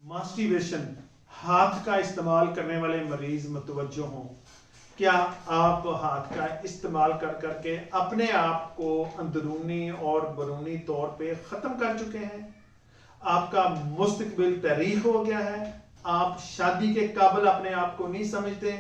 Masturbation, हाथ का इस्तेमाल करने वाले मरीज मुतवज्जो हों। क्या आप हाथ का इस्तेमाल कर करके अपने आप को अंदरूनी और बरूनी तौर पे ख़त्म कर चुके हैं? आपका मुस्तकबिल तहरीक हो गया है, आप शादी के काबिल अपने आप को नहीं समझते।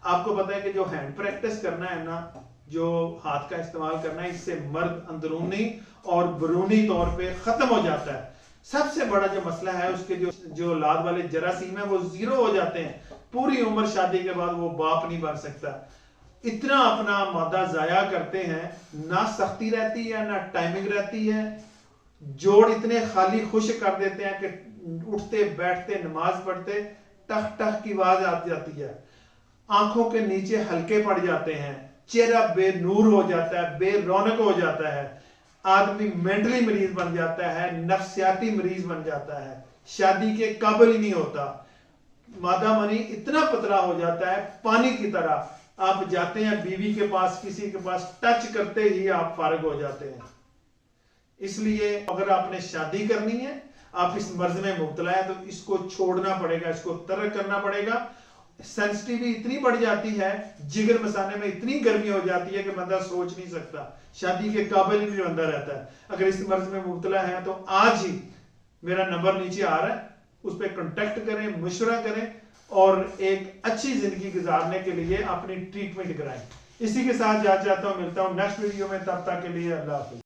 आपको पता है कि जो हैंड प्रैक्टिस करना है ना, जो हाथ का इस्तेमाल करना है, इससे मर्द अंदरूनी और बरूनी तौर पे ख़त्म हो जाता है। सबसे बड़ा जो मसला है, उसके जो औलाद वाले जरासीम है वो जीरो हो जाते हैं। पूरी उम्र शादी के बाद वो बाप नहीं बन सकता। इतना अपना मादा जाया करते हैं, ना सख्ती रहती है ना टाइमिंग रहती है। जोड़ इतने खाली खुश कर देते हैं कि उठते बैठते नमाज पढ़ते टक टक की आवाज आ जाती है, आंखों के नीचे हल्के पड़ जाते हैं, चेहरा बेनूर हो जाता है, बेरौनक हो जाता है, आदमी मेंटली मरीज बन जाता है, नफ्सियाती मरीज बन जाता है, शादी के काबिल ही नहीं होता। मादा मनी इतना पतला हो जाता है पानी की तरह। आप जाते हैं बीवी के पास, किसी के पास टच करते ही आप फारिग हो जाते हैं। इसलिए अगर आपने शादी करनी है, आप इस मर्ज में मुब्तला है, तो इसको छोड़ना पड़ेगा, इसको तर्क करना पड़ेगा। सेंसिटिविटी इतनी बढ़ जाती है, जिगर मसाने में इतनी गर्मी हो जाती है कि बंदा सोच नहीं सकता, शादी के काबिल ही नहीं बंदा रहता है। अगर इस मर्ज में मुब्तला है तो आज ही मेरा नंबर नीचे आ रहा है, उस पर कांटेक्ट करें, मशवरा करें और एक अच्छी जिंदगी गुजारने के लिए अपनी ट्रीटमेंट कराएं। इसी के साथ जा चाहता हूं, मिलता हूं नेक्स्ट वीडियो में, तब तक के लिए अल्लाह हाफिज़।